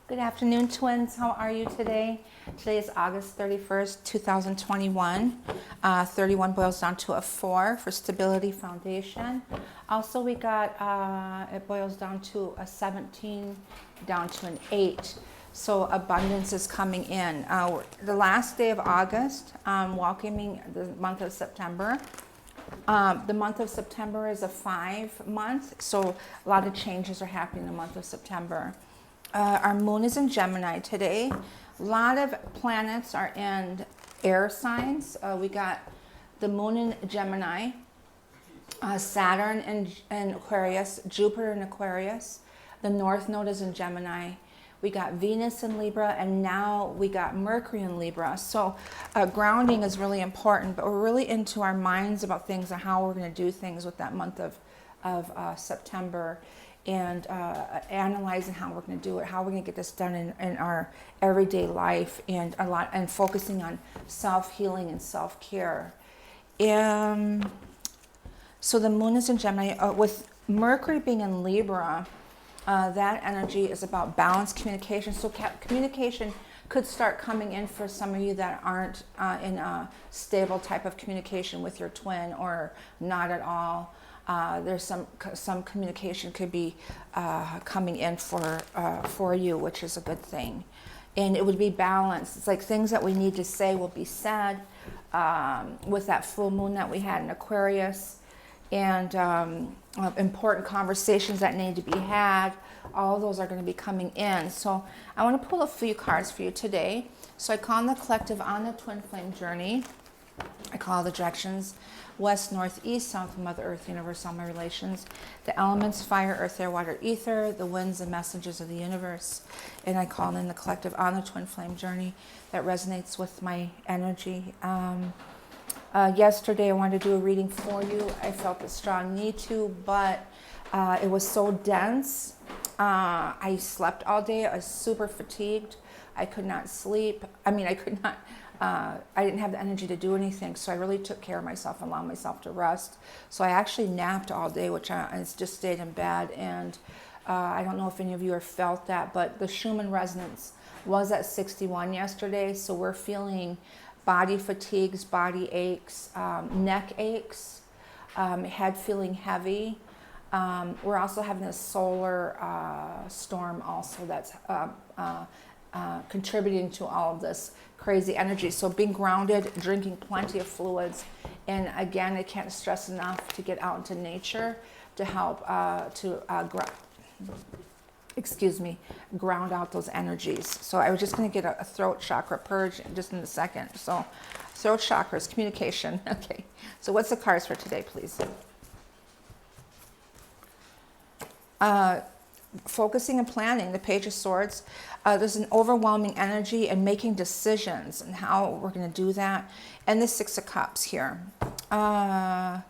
Good afternoon, twins. How are you today? Today is August 31st, 2021. 31 boils down to a 4 for stability foundation. Also, we got, it boils down to a 17 down to an 8. So abundance is coming in. The last day of August, welcoming the month of September. The month of September is a 5 month, so a lot of changes are happening in the month of September. Our moon is in Gemini today. A lot of planets are in air signs. We got the moon in Gemini, Saturn in Aquarius, Jupiter in Aquarius. The North Node is in Gemini. We got Venus in Libra, and now we got Mercury in Libra. So grounding is really important, but we're really into our minds about things and how we're going to do things with that month of September. And analyzing how we're going to do it, how we're going to get this done in our everyday life, and focusing on self-healing and self-care. So the moon is in Gemini. With Mercury being in Libra, that energy is about balanced communication. So communication could start coming in for some of you that aren't in a stable type of communication with your twin, or not at all. There's some communication could be coming in for you, which is a good thing, and it would be balanced. It's like things that we need to say will be said with that full moon that we had in Aquarius, and important conversations that need to be had. All of those are going to be coming in. So I want to pull a few cards for you today. So I call on the collective on the twin flame journey. I call the directions west, north, east, south, Mother Earth, universe, all my relations, the elements, fire, earth, air, water, ether, the winds and messages of the universe. And I call in the collective on the twin flame journey that resonates with my energy. Yesterday I wanted to do a reading for you. I felt a strong need to, but it was so dense. I slept all day. I was super fatigued. I could not sleep. I didn't have the energy to do anything, so I really took care of myself and allowed myself to rest. So I actually napped all day, I just stayed in bed. And I don't know if any of you have felt that, but the Schumann resonance was at 61 yesterday, so we're feeling body fatigues, body aches, neck aches, head feeling heavy. We're also having a solar storm also that's contributing to all of this crazy energy. So being grounded, drinking plenty of fluids, and again, I can't stress enough to get out into nature to help ground out those energies. So I was just going to get a throat chakra purge just in a second. So throat chakras, communication. Okay, so what's the cards for today, please? Focusing and planning, the Page of Swords. There's an overwhelming energy and making decisions and how we're going to do that. And the Six of Cups here. Knight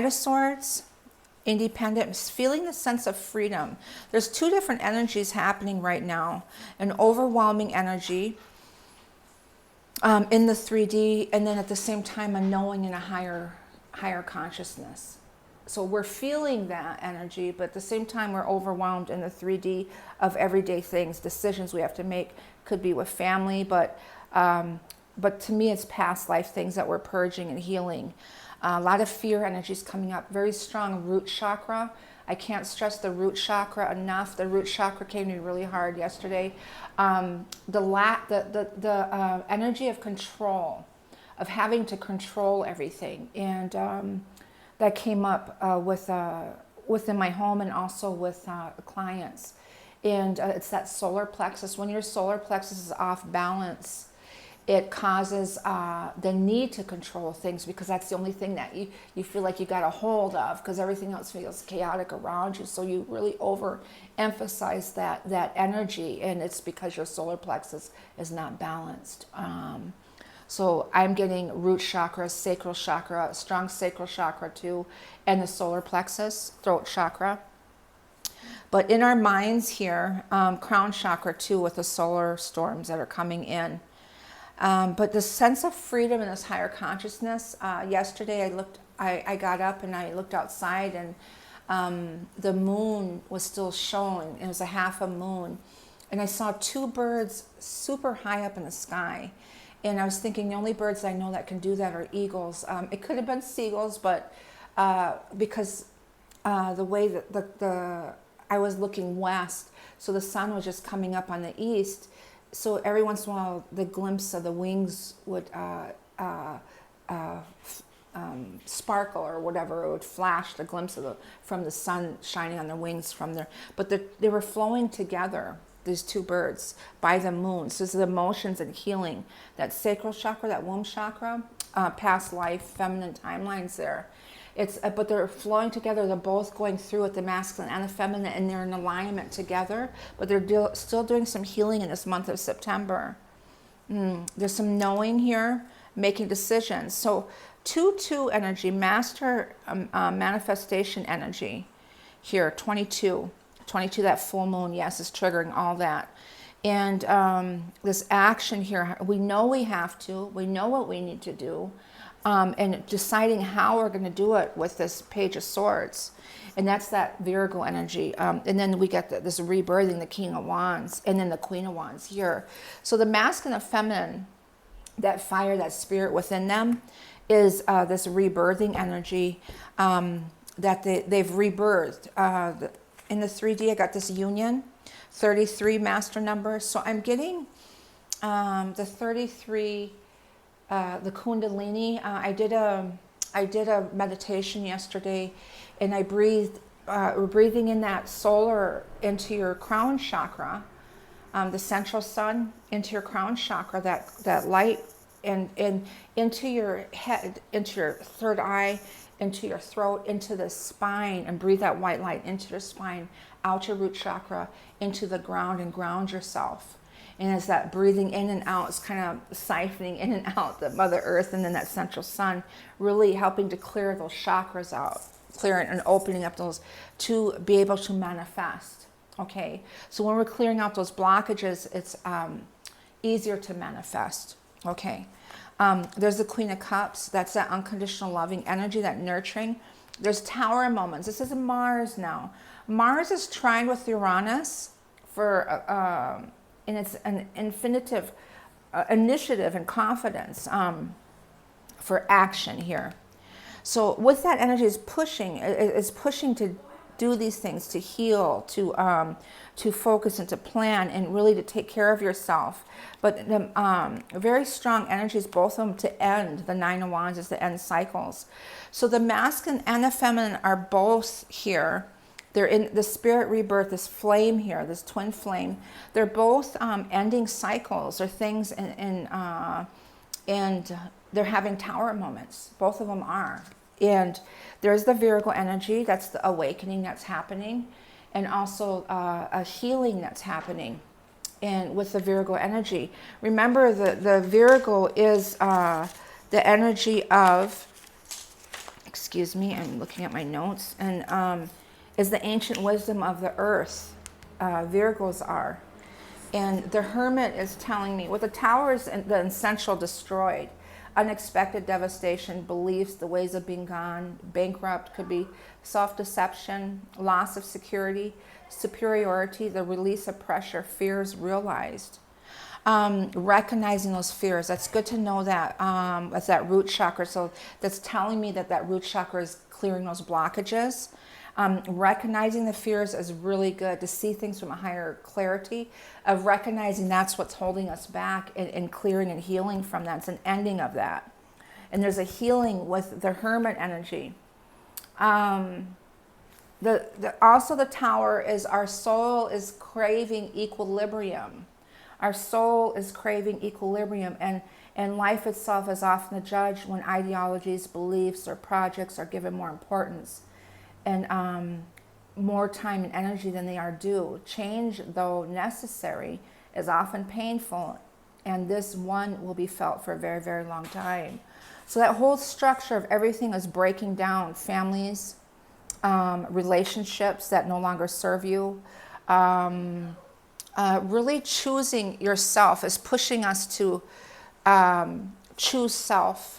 of Swords, independent, feeling the sense of freedom. There's two different energies happening right now. An overwhelming energy in the 3D, and then at the same time a knowing in a higher consciousness. So we're feeling that energy, but at the same time we're overwhelmed in the 3D of everyday things, decisions we have to make. Could be with family, but to me it's past life things that we're purging and healing. A lot of fear energies coming up. Very strong root chakra. I can't stress the root chakra enough. The root chakra came to me really hard yesterday. The energy of control, of having to control everything, and that came up within my home and also with clients. And it's that solar plexus. When your solar plexus is off balance, it causes the need to control things, because that's the only thing that you feel like you got a hold of, because everything else feels chaotic around you. So you really overemphasize that energy, and it's because your solar plexus is not balanced. So I'm getting root chakra, sacral chakra, strong sacral chakra too, and the solar plexus, throat chakra. But in our minds here, crown chakra too, with the solar storms that are coming in. But the sense of freedom and this higher consciousness, yesterday I got up and I looked outside, and the moon was still showing. It was a half a moon. and I saw two birds super high up in the sky. And I was thinking the only birds I know that can do that are eagles. It could have been seagulls, but because the way that I was looking west, so the sun was just coming up on the east. So every once in a while, the glimpse of the wings would sparkle or whatever. It would flash the glimpse of from the sun shining on their wings from there. But they were flowing together, these two birds, by the moon. So this is emotions and healing. That sacral chakra, that womb chakra, past life, feminine timelines there. But they're flowing together. They're both going through it, the masculine and the feminine, and they're in alignment together. But they're still doing some healing in this month of September. There's some knowing here, making decisions. So 2-2 energy, master manifestation energy here, 22, that full moon, yes, is triggering all that. And this action here, we know we have to, we know what we need to do. And deciding how we're going to do it with this Page of Swords. And that's that Virgo energy. And then we get this rebirthing, the King of Wands, and then the Queen of Wands here. So the masculine and feminine, that fire, that spirit within them, is this rebirthing energy that they've rebirthed. In the 3D, I got this union, 33 master number. So I'm getting the 33... the Kundalini. I did a meditation yesterday, and I breathed. We're breathing in that solar into your crown chakra, the central sun into your crown chakra, that light, and into your head, into your third eye, into your throat, into the spine, and breathe that white light into your spine, out your root chakra, into the ground, and ground yourself. And as that breathing in and out is kind of siphoning in and out the Mother Earth and then that central sun, really helping to clear those chakras out, clearing and opening up those to be able to manifest. Okay, so when we're clearing out those blockages, it's easier to manifest. Okay, there's the Queen of Cups. That's that unconditional loving energy, that nurturing. There's Tower moments. This is Mars now. Mars is trying with Uranus for... and it's an infinitive initiative and confidence for action here. So with that energy is pushing to do these things, to heal, to focus and to plan, and really to take care of yourself. But the very strong energies, both of them, to end. The Nine of Wands is to end cycles. So the masculine and the feminine are both here. They're in the spirit rebirth, this flame here, this twin flame. They're both ending cycles or things, and they're having tower moments. Both of them are. And there's the Virgo energy. That's the awakening that's happening. And also a healing that's happening. And with the Virgo energy. Remember, the Virgo is the energy of, excuse me, I'm looking at my notes, and is the ancient wisdom of the earth. Virgos are. And the Hermit is telling me, with the towers and the essential destroyed, unexpected devastation, beliefs, the ways of being gone, bankrupt, could be self-deception, loss of security, superiority, the release of pressure, fears realized. Recognizing those fears, that's good to know that. That's that root chakra. So that's telling me that root chakra is clearing those blockages. Recognizing the fears is really good, to see things from a higher clarity of recognizing that's what's holding us back, and clearing and healing from that. It's an ending of that. And there's a healing with the Hermit energy. Also the Tower is our soul is craving equilibrium. Our soul is craving equilibrium, and life itself is often the judge when ideologies, beliefs, or projects are given more importance and more time and energy than they are due. Change, though necessary, is often painful, and this one will be felt for a very, very long time. So that whole structure of everything is breaking down. Families, relationships that no longer serve you. Really choosing yourself is pushing us to choose self.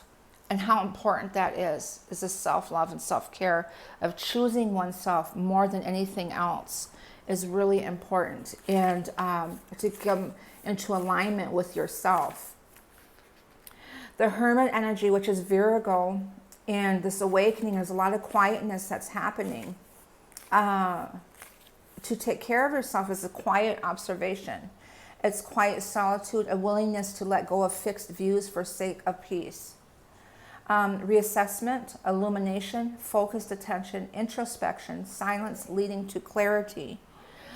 And how important that is the self-love and self-care of choosing oneself more than anything else. is really important, and to come into alignment with yourself. The Hermit energy, which is Virgo, and this awakening, there's a lot of quietness that's happening. To take care of yourself is a quiet observation. It's quiet solitude, a willingness to let go of fixed views for sake of peace. Reassessment, illumination, focused attention, introspection, silence leading to clarity.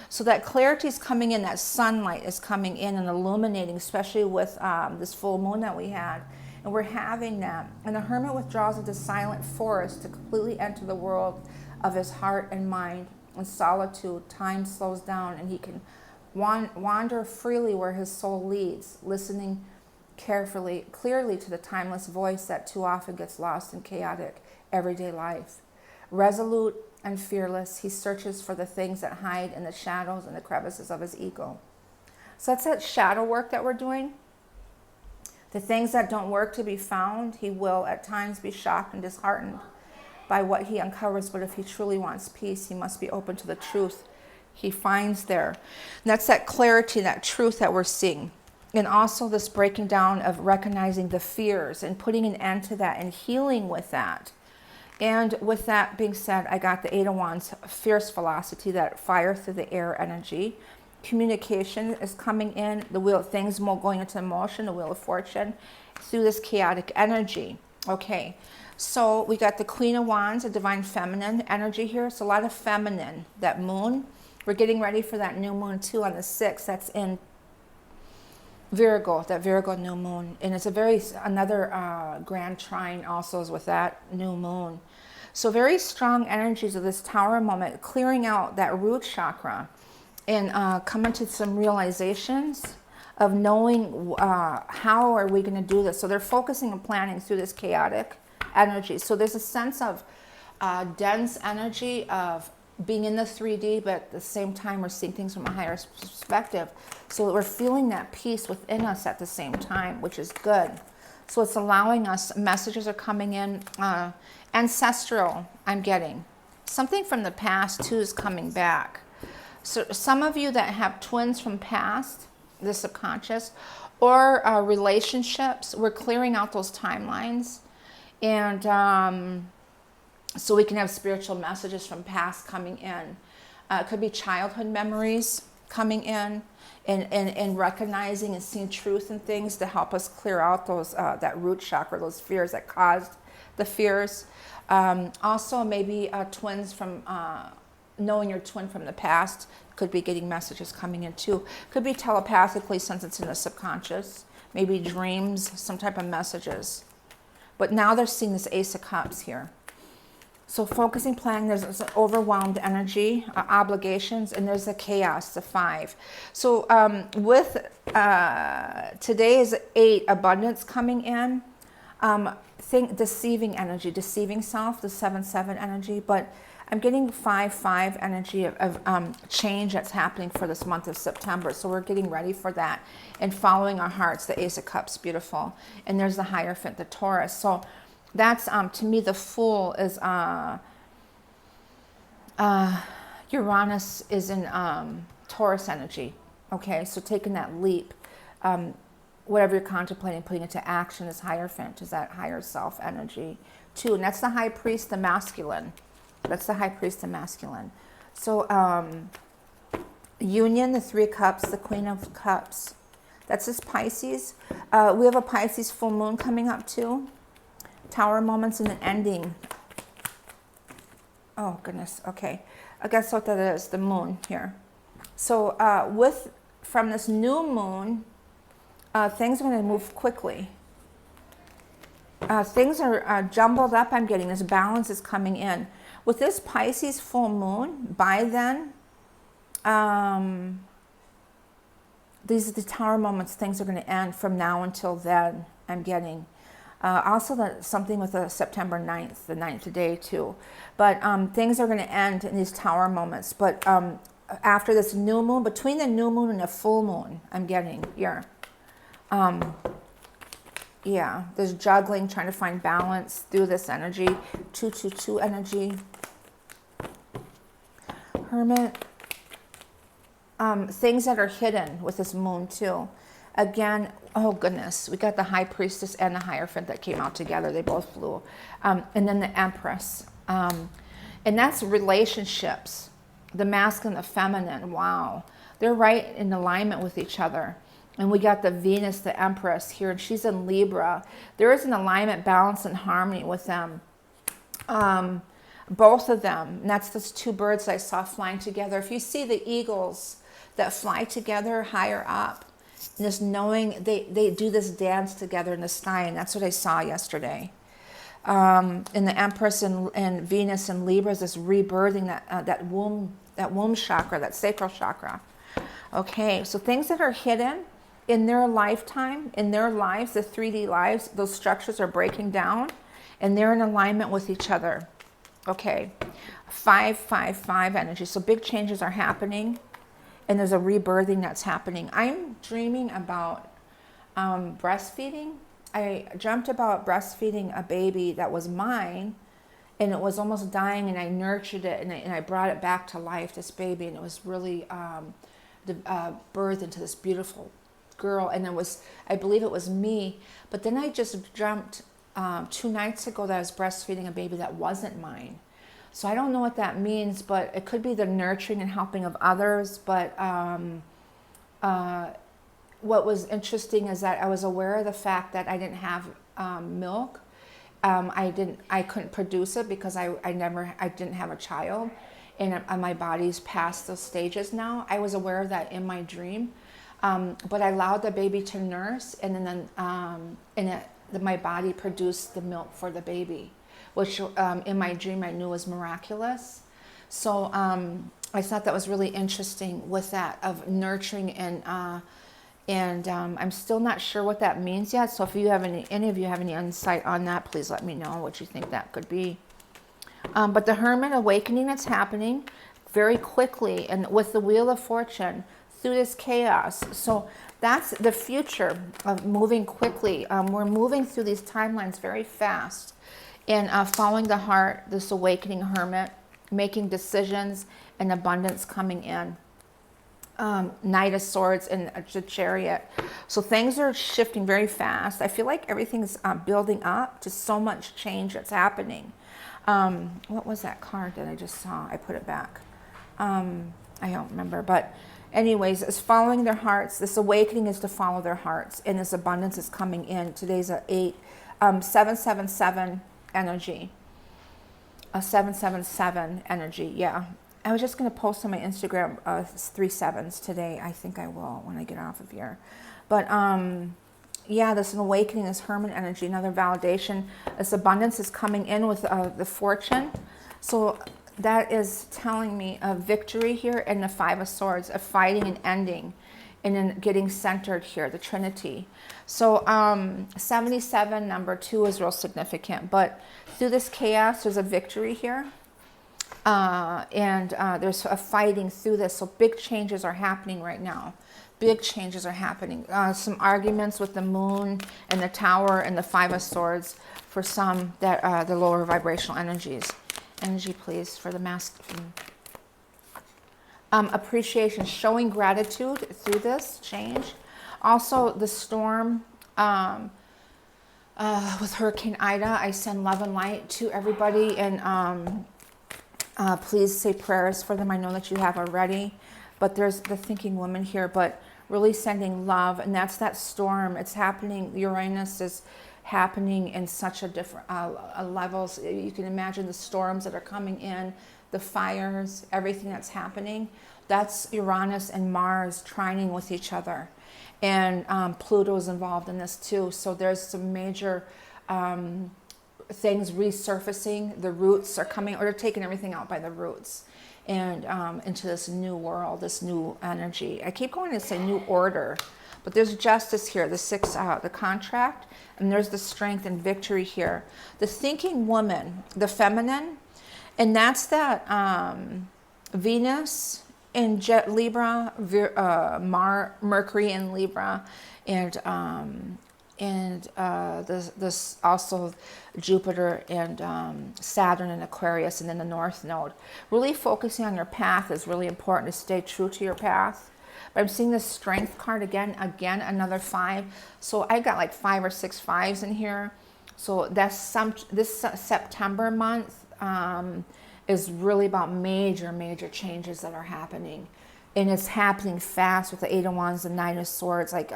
So that clarity is coming in, that sunlight is coming in and illuminating, especially with this full moon that we had. And we're having that. And the Hermit withdraws into silent forest to completely enter the world of his heart and mind. In solitude, time slows down and he can wander freely where his soul leads, listening clearly to the timeless voice that too often gets lost in chaotic everyday life. Resolute and fearless, he searches for the things that hide in the shadows and the crevices of his ego. So that's that shadow work that we're doing. The things that don't work to be found, he will at times be shocked and disheartened by what he uncovers, but if he truly wants peace, he must be open to the truth he finds there. And that's that clarity, that truth that we're seeing. And also this breaking down of recognizing the fears and putting an end to that and healing with that. And with that being said, I got the Eight of Wands, fierce velocity, that fire through the air energy. Communication is coming in, the wheel, things more going into motion, the Wheel of Fortune, through this chaotic energy. Okay, so we got the Queen of Wands, a divine feminine energy here. It's a lot of feminine, that moon. We're getting ready for that new moon too on the 6th. That's in Virgo, that Virgo new moon. And it's another grand trine also is with that new moon. So very strong energies of this Tower moment, clearing out that root chakra and coming to some realizations of knowing how are we going to do this. So they're focusing and planning through this chaotic energy. So there's a sense of dense energy of being in the 3D, but at the same time we're seeing things from a higher perspective. So we're feeling that peace within us at the same time, which is good. So it's allowing us, messages are coming in, ancestral, I'm getting. Something from the past too is coming back. So some of you that have twins from past, the subconscious, or relationships, we're clearing out those timelines. And so we can have spiritual messages from past coming in. It could be childhood memories coming in and recognizing and seeing truth in things to help us clear out those that root chakra, those fears that caused the fears. Also maybe twins from knowing your twin from the past could be getting messages coming in too. Could be telepathically since it's in the subconscious. Maybe dreams, some type of messages. But now they're seeing this Ace of Cups here. So focusing, planning, there's an overwhelmed energy, obligations, and there's the chaos, the 5. So with today's 8, abundance coming in, deceiving energy, deceiving self, the 7-7 energy, but I'm getting 5-5 energy of change that's happening for this month of September. So we're getting ready for that and following our hearts, the Ace of Cups, beautiful. And there's the Hierophant, the Taurus. So that's, to me, the Fool is, Uranus is in Taurus energy. Okay, so taking that leap, whatever you're contemplating, putting into action is Hierophant, is that higher self energy too. And that's the High Priest, the masculine. That's the High Priest, the masculine. So Union, the 3 of Cups, the Queen of Cups. That's this Pisces. We have a Pisces full moon coming up too. Tower moments and an ending. Oh goodness, okay. I guess what that is, the moon here. So from this new moon, things are going to move quickly. Things are jumbled up, I'm getting. This balance is coming in. With this Pisces full moon, by then, these are the Tower moments. Things are going to end from now until then, I'm getting. Also, something with the September 9th, the 9th day too. But things are going to end in these Tower moments. But after this new moon, between the new moon and the full moon, I'm getting here. Yeah, there's juggling, trying to find balance through this energy. 2-2-2 energy. Hermit. things that are hidden with this moon too. Again, oh goodness, we got the High Priestess and the Hierophant that came out together. They both flew. And then the Empress. And that's relationships, the masculine, the feminine. Wow. They're right in alignment with each other. And we got the Venus, the Empress here, and she's in Libra. There is an alignment, balance, and harmony with them. Both of them. And that's those two birds I saw flying together. If you see the eagles that fly together higher up, and just knowing they do this dance together in the sky, and that's what I saw yesterday. And the Empress and Venus and Libra is this rebirthing that womb chakra, that sacral chakra. Okay, so things that are hidden in their lifetime, in their lives, the 3D lives, those structures are breaking down, and they're in alignment with each other. Okay, 555 energy. So big changes are happening, and there's a rebirthing that's happening. I'm dreaming about breastfeeding. I dreamt about breastfeeding a baby that was mine, and it was almost dying, and I nurtured it, and I brought it back to life, this baby, and it was really birthed into this beautiful girl. And I believe it was me. But then I just dreamt 2 nights ago that I was breastfeeding a baby that wasn't mine. So I don't know what that means, but it could be the nurturing and helping of others. But what was interesting is that I was aware of the fact that I didn't have milk. I couldn't produce it because I didn't have a child, and my body's past those stages now. I was aware of that in my dream, but I allowed the baby to nurse, and then my body produced the milk for the baby, which in my dream I knew was miraculous. So I thought that was really interesting with that of nurturing, and I'm still not sure what that means yet. So if you have any of you have any insight on that, please let me know what you think that could be. But the Hermit awakening that's happening very quickly, and with the Wheel of Fortune through this chaos. So that's the future of moving quickly. We're moving through these timelines very fast, and following the heart, this awakening Hermit, making decisions, and abundance coming in. Knight of Swords and the Chariot. So things are shifting very fast. I feel like everything's building up to so much change that's happening. What was that card that I just saw? I put it back. I don't remember. But anyways, it's following their hearts. This awakening is to follow their hearts, and this abundance is coming in. Today's a 777 energy. A 777 energy, yeah. I was just going to post on my Instagram 3 7s today. I think I will when I get off of here. But yeah, this awakening, this Hermit energy, another validation. This abundance is coming in with the Fortune. So that is telling me a victory here, and the 5 of Swords, a fighting and ending, and then getting centered here, the Trinity. So 77, number 2, is real significant. But through this chaos, there's a victory here. And there's a fighting through this. So big changes are happening right now. Big changes are happening. Some arguments with the Moon and the Tower and the 5 of Swords for some that the lower vibrational energies. Energy, please, for the masculine. Appreciation, showing gratitude through this change. Also, the storm with Hurricane Ida. I send love and light to everybody, and please say prayers for them. I know that you have already, but there's the thinking woman here, but really sending love. And that's that storm. It's happening. Uranus is happening in such a different levels. You can imagine the storms that are coming in, the fires, everything that's happening. That's Uranus and Mars trining with each other. And Pluto is involved in this too. So there's some major things resurfacing. The roots are coming, or they're taking everything out by the roots, and into this new world, this new energy. I keep going to say new order, but there's justice here, the 6, the contract, and there's the strength and victory here. The thinking woman, the feminine, and that's that Venus in Libra, Mercury in Libra, and this also Jupiter and Saturn in Aquarius, and then the North Node. Really focusing on your path is really important, to stay true to your path. But I'm seeing this strength card again, another 5. So I got like 5 or 6 5s in here. So that's this September month is really about major changes that are happening. And it's happening fast with the 8 of Wands and 9 of Swords. Like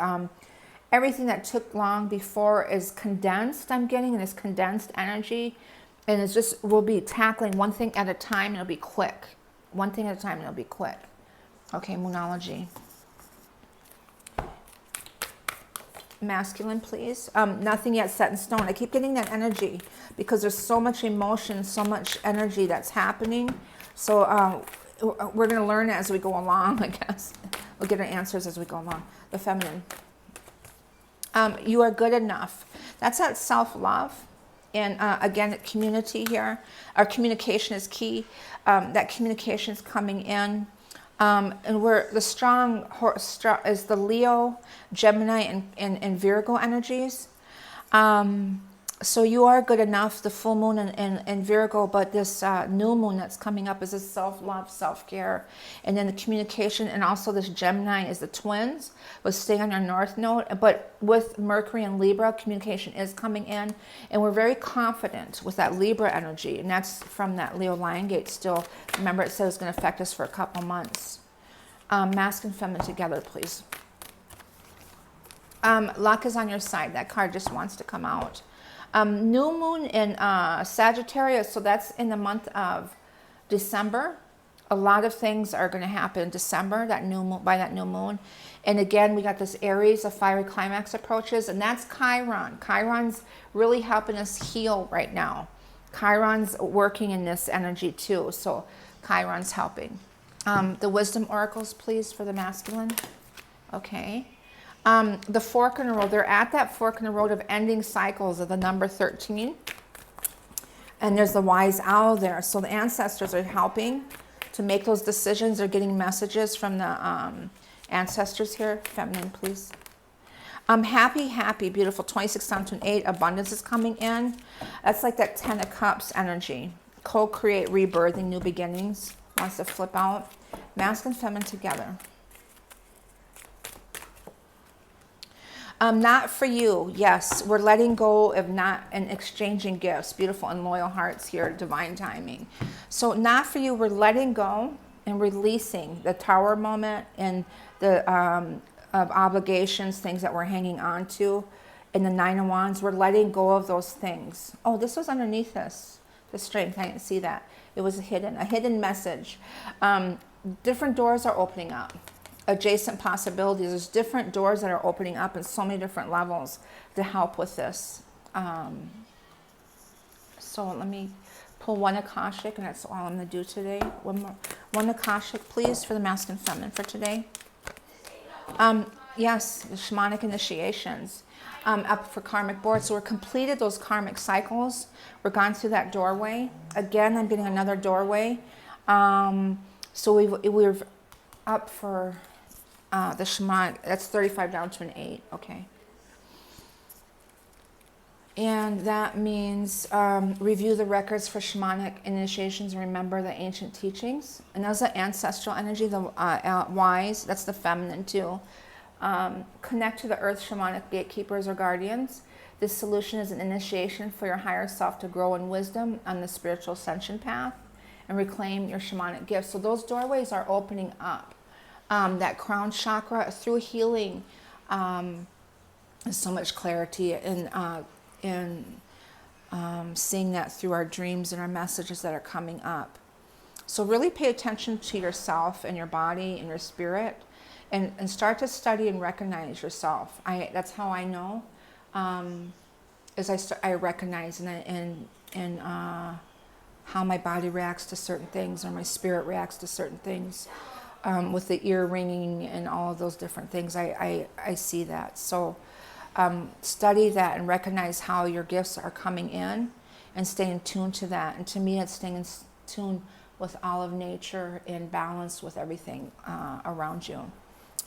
everything that took long before is condensed, I'm getting, and it's condensed energy. And it's just, we'll be tackling one thing at a time, and it'll be quick. One thing at a time, and it'll be quick. Okay, Moonology. Masculine, please. Nothing yet set in stone. I keep getting that energy because there's so much emotion, so much energy that's happening. So we're going to learn as we go along, I guess. We'll get our answers as we go along. The feminine. You are good enough. That's that self-love. And again, community here. Our communication is key. That communication is coming in. And we're the strong is the Leo, Gemini, and Virgo energies. So you are good enough, the full moon in Virgo, but this new moon that's coming up is a self-love, self-care. And then the communication, and also this Gemini is the twins, will stay on your north node. But with Mercury and Libra, communication is coming in. And we're very confident with that Libra energy. And that's from that Leo Lion Gate still. Remember, it says it's going to affect us for a couple months. Masculine and feminine together, please. Luck is on your side. That card just wants to come out. New moon in Sagittarius, so that's in the month of December. A lot of things are going to happen in December, that new moon, by that new moon. And again, we got this Aries, a fiery climax approaches, and that's Chiron. Chiron's really helping us heal right now. Chiron's working in this energy too, so Chiron's helping. The wisdom oracles, please, for the masculine. Okay. The fork in the road, they're at that fork in the road of ending cycles of the number 13. And there's the wise owl there. So the ancestors are helping to make those decisions. They're getting messages from the ancestors here. Feminine, please. Happy, beautiful. 26 down to an 8. Abundance is coming in. That's like that 10 of Cups energy. Co-create, rebirthing, new beginnings. Wants to flip out. Masculine, feminine together. Not for you. Yes, we're letting go of not and exchanging gifts. Beautiful and loyal hearts here. Divine timing. So not for you. We're letting go and releasing the Tower moment and the of obligations, things that we're hanging on to. In the 9 of Wands, we're letting go of those things. Oh, this was underneath this. The strength. I didn't see that. It was a hidden message. Different doors are opening up. Adjacent possibilities. There's different doors that are opening up in so many different levels to help with this. So let me pull one Akashic, and that's all I'm going to do today. One Akashic, please, for the masculine and feminine for today. Yes, the shamanic initiations. Up for karmic board. So we're completed those karmic cycles. We're gone through that doorway. Again, I'm getting another doorway. So we're up for the shamanic. That's 35 down to an 8. Okay. And that means review the records for shamanic initiations and remember the ancient teachings. And that's the ancestral energy, the wise. That's the feminine too. Connect to the earth shamanic gatekeepers or guardians. This solution is an initiation for your higher self to grow in wisdom on the spiritual ascension path and reclaim your shamanic gifts. So those doorways are opening up. That crown chakra through healing. There's so much clarity in seeing that through our dreams and our messages that are coming up. So really pay attention to yourself and your body and your spirit. And start to study and recognize yourself. That's how I know, is I recognize and how my body reacts to certain things or my spirit reacts to certain things. With the ear ringing and all of those different things, I see that. So study that and recognize how your gifts are coming in and stay in tune to that. And to me, it's staying in tune with all of nature in balance with everything around you.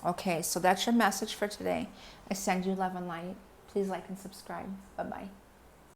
Okay, so that's your message for today. I send you love and light. Please like and subscribe. Bye-bye.